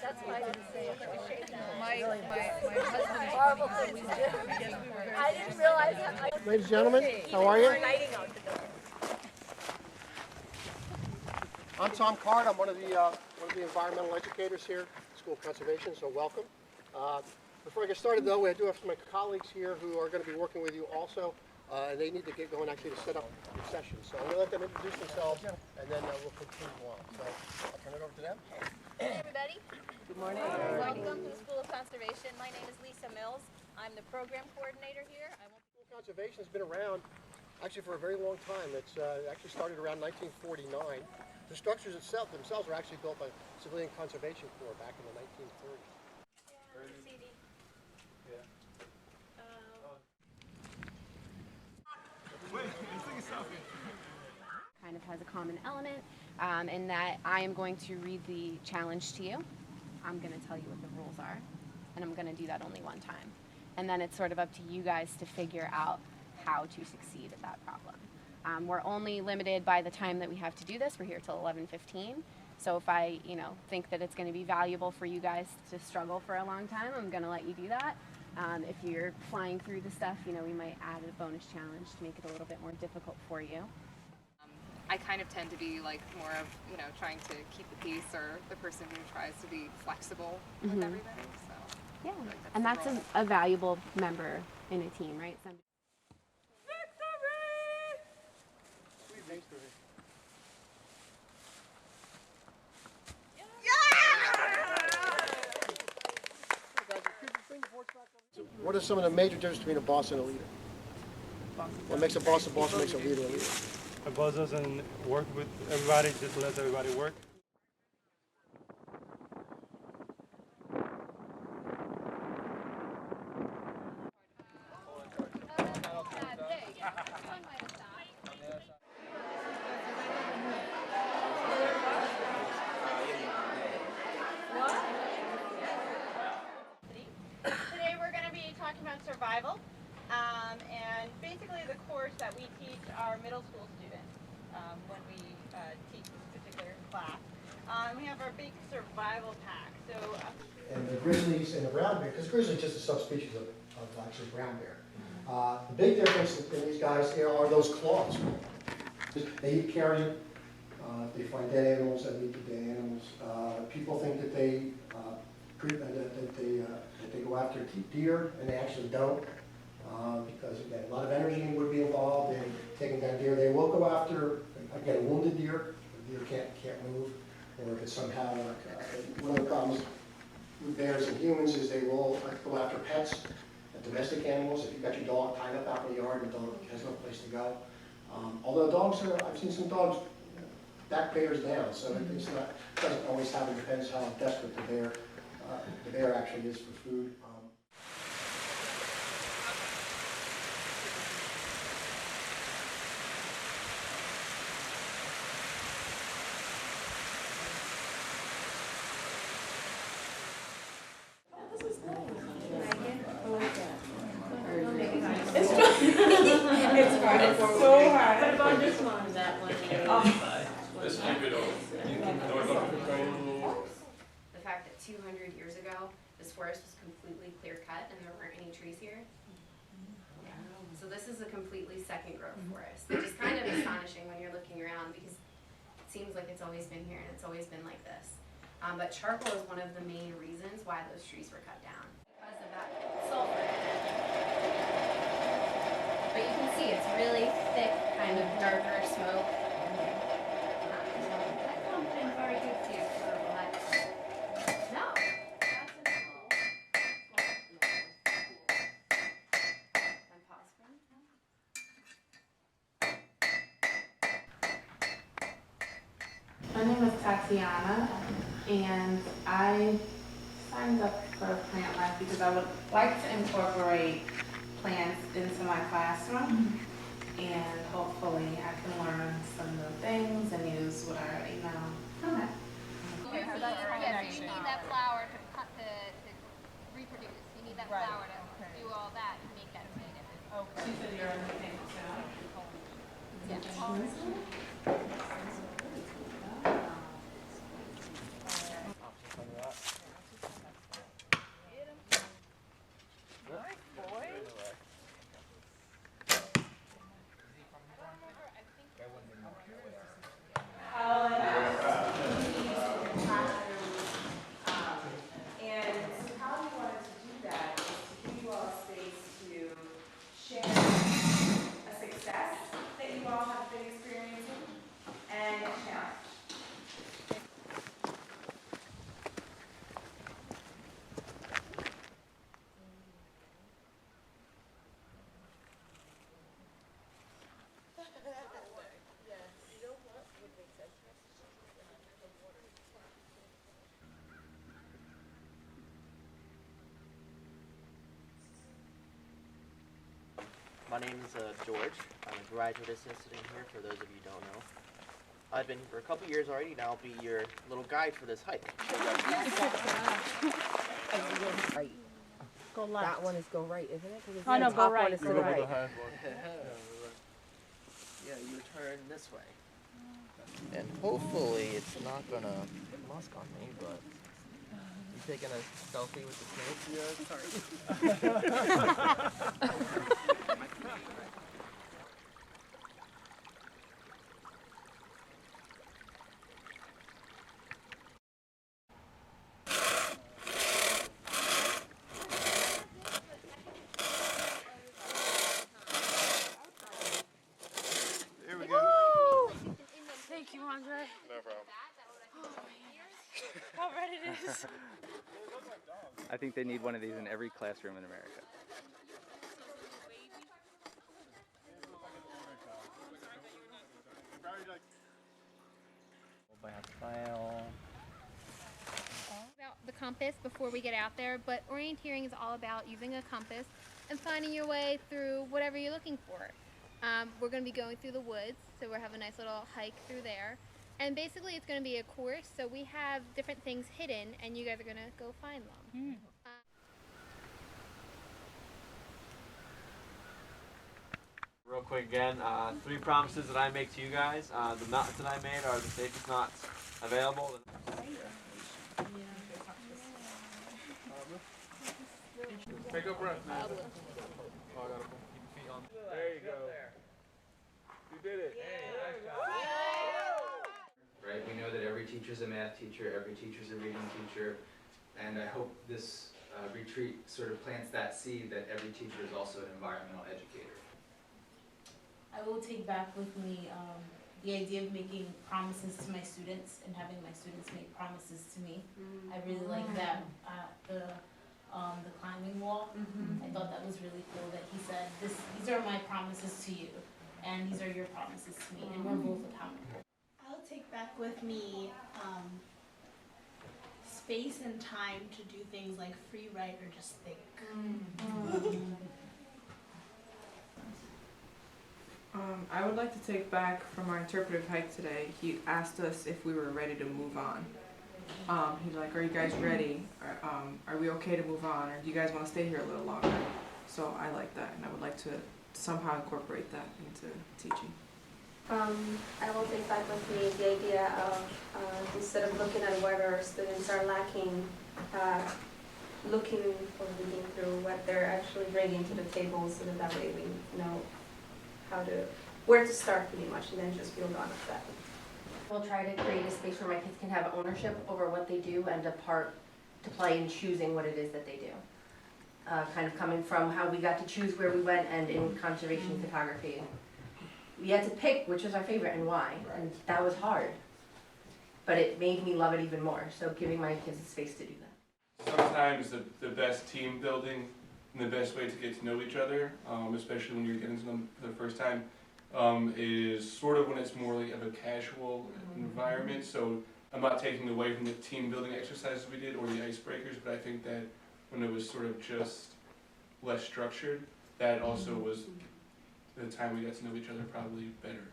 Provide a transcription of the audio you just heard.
That's why I didn't say it. My husband Horrible thing we did. I didn't realize that. Ladies and gentlemen, how are you? I'm Tom Card. I'm one of the environmental educators here at School of Conservation, so welcome. Before I get started, though, I do have some of my colleagues here who are going to be working with you also, and they need to get going actually to set up the session. So I'm going to let them introduce themselves, and then we'll continue on. So I'll turn it over to them. Hey everybody. Good morning. Welcome to the School of Conservation. My name is Lisa Mills. I'm the program coordinator here. School of Conservation has been around actually for a very long time. It's actually started around 1949. The structures themselves were actually built by Civilian Conservation Corps back in the 1930s. Kind of has a common element in that I am going to read the challenge to you. I'm going to tell you what the rules are, and I'm going to do that only one time. And then it's sort of up to you guys to figure out how to succeed at that problem. We're only limited by the time that we have to do this. We're here till 11:15. So if I, think that it's going to be valuable for you guys to struggle for a long time, I'm going to let you do that. If you're flying through the stuff, we might add a bonus challenge to make it a little bit more difficult for you. I kind of tend to be like more of, trying to keep the peace, or the person who tries to be flexible with everybody. So yeah, and that's a valuable member in a team, right? What are some of the major differences between a boss and a leader? What makes a boss makes a leader a leader? A boss doesn't work with everybody, just lets everybody work. Today we're going to be talking about survival, and basically the course that we teach our middle school students when we teach this particular class. We have our big survival pack. And the grizzlies and the brown bear, because grizzly is just a subspecies of actually brown bear. The big difference in these guys are those claws. They eat carrion. They find dead animals, that eat the dead animals. People think that they go after deer, and they actually don't, because again, a lot of energy would be involved in taking down deer. They will go after, again, a wounded deer. The deer can't move, or if it's somehow one of the problems with bears and humans is they will go after pets, domestic animals. If you've got your dog tied up out in the yard and the dog has no place to go. Although dogs I've seen some dogs back bears down, so it's not, it doesn't always happen. It depends how desperate the bear actually is for food. It's hard. It's so hard. What about this one? That one. Just keep it on. The fact that 200 years ago, this forest was completely clear-cut and there weren't any trees here. Yeah. So this is a completely second growth forest, which is kind of astonishing when you're looking around, because it seems like it's always been here and it's always been like this. But charcoal is one of the main reasons why those trees were cut down, because of that sulfur. But you can see it's really thick, kind of darker smoke. Very good to you for what? No. Then pause for me. My name is Tatiana, and I signed up for Plant Life because I would like to incorporate plants into my classroom, and hopefully I can learn some new things and use what I already know. Okay. Yes, you need that flower to reproduce. You need that flower to do all that and make that big. Okay. She said you're in the thing too. Yeah. My name is George. I'm a graduate assistant here, for those of you who don't know. I've been here for a couple years already, and I'll be your little guide for this hike. Right. Go left. That one is go right, isn't it? Oh, no, the go top right. one is to Go the right. right. Yeah, you turn this way. And hopefully it's not gonna musk on me, but you taking a selfie with the snake? Yeah, sorry. Here we go. Thank you, Andre. No problem. How red it is. I think they need one of these in every classroom in America. About the compass before we get out there, but orienteering is all about using a compass and finding your way through whatever you're looking for. We're going to be going through the woods, so we'll have a nice little hike through there. And basically it's going to be a course, so we have different things hidden, and you guys are going to go find them. Real quick again, 3 promises that I make to you guys. The knots that I made are the safest knots available. Take a breath, man. Oh, I gotta keep your feet on. There you go. You did it. Right? We know that every teacher's a math teacher, every teacher's a reading teacher, and I hope this retreat sort of plants that seed that every teacher is also an environmental educator. I will take back with me the idea of making promises to my students and having my students make promises to me. I really like that. The climbing wall. I thought that was really cool that he said, these are my promises to you, and these are your promises to me, and we're both accountable. I'll take back with me space and time to do things like free write or just think. I would like to take back from our interpretive hike today, he asked us if we were ready to move on. He's like, are you guys ready? Are we okay to move on? Or do you guys want to stay here a little longer? So I like that, and I would like to somehow incorporate that into teaching. I will take back with me the idea of instead of looking at where our students are lacking, looking or reading through what they're actually bringing to the table, so that way we know where to start pretty much, and then just build on that. We'll try to create a space where my kids can have ownership over what they do and a part to play in choosing what it is that they do. Kind of coming from how we got to choose where we went, and in conservation photography. We had to pick which was our favorite and why, and that was hard. But it made me love it even more, so giving my kids a space to do that. Sometimes the best team building and the best way to get to know each other, especially when you're getting to them for the first time, is sort of when it's more like of a casual environment. So I'm not taking away from the team building exercises we did or the icebreakers, but I think that when it was sort of just less structured, that also was the time we got to know each other probably better.